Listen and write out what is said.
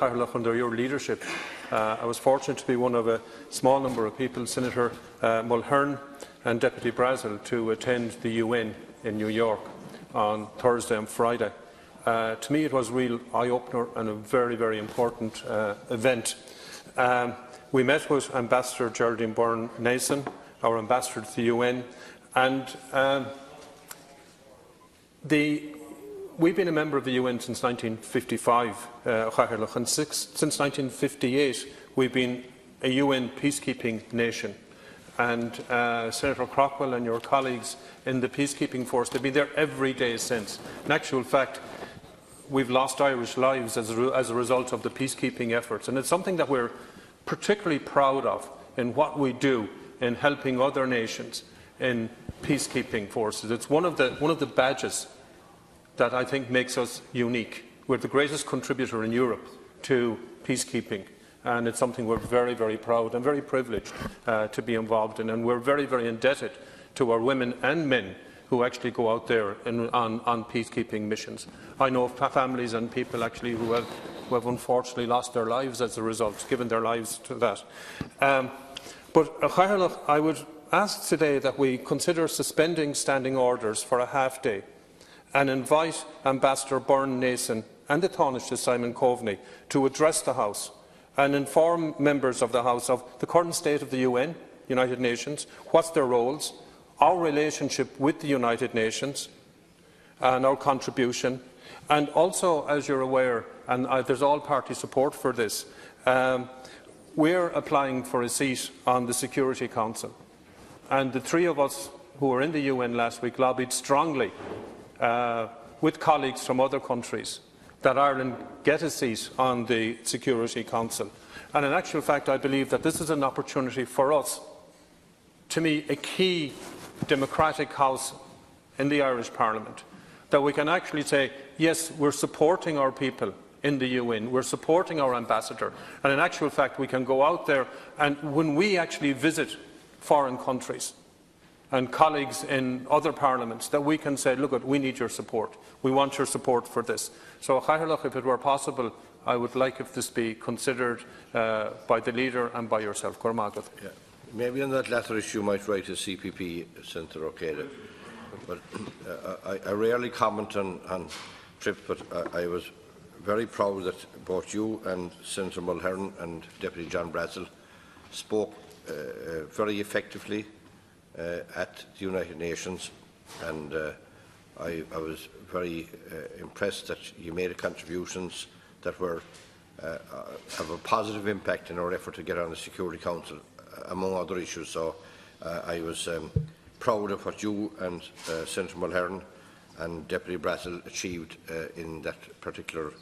Pádraig under your leadership. I was fortunate to be one of a small number of people, Senator Mulhern and Deputy Brazil, to attend the UN in New York on Thursday and Friday. To me, it was a real eye-opener and a very, very important event. We met with Ambassador Geraldine Byrne Nason, our ambassador to the UN, and we've been a member of the UN since 1955, and since 1958 we've been a UN peacekeeping nation. And Senator Crockwell and your colleagues in the peacekeeping force, they've been there every day since. In actual fact, we've lost Irish lives as a result of the peacekeeping efforts, and it's something that we're particularly proud of in what we do in helping other nations in peacekeeping forces. It's one of the badges that I think makes us unique. We're the greatest contributor in Europe to peacekeeping, and it's something we're very, very proud and very privileged to be involved in, and we're very, very indebted to our women and men who actually go out there on peacekeeping missions. I know of families and people actually who have unfortunately lost their lives as a result, given their lives to that. But I would ask today that we consider suspending standing orders for a half-day and invite Ambassador Byrne Nason and the Taoiseach Simon Coveney to address the House and inform members of the House of the current state of the UN, United Nations, what's their roles, our relationship with the United Nations and our contribution. And also, as you're aware, and there's all-party support for this, we're applying for a seat on the Security Council. And the three of us who were in the UN last week lobbied strongly with colleagues from other countries that Ireland get a seat on the Security Council. And in actual fact, I believe that this is an opportunity for us, to me, a key democratic house in the Irish Parliament, that we can actually say, yes, we're supporting our people in the UN, we're supporting our ambassador, and in actual fact we can go out there and when we actually visit foreign countries and colleagues in other parliaments, that we can say, look, we need your support. We want your support for this. So, if it were possible, I would like if this be considered by the leader and by yourself. Yeah. Maybe on that latter issue you might write to CPP, Senator Ó Céidigh. But I rarely comment on trips, but I was very proud that both you and Senator Mulhern and Deputy John Brazil spoke very effectively at the United Nations, and I was very impressed that you made contributions that were have a positive impact in our effort to get on the Security Council, among other issues. So I was proud of what you and Senator Mulhern and Deputy Brazil achieved in that particular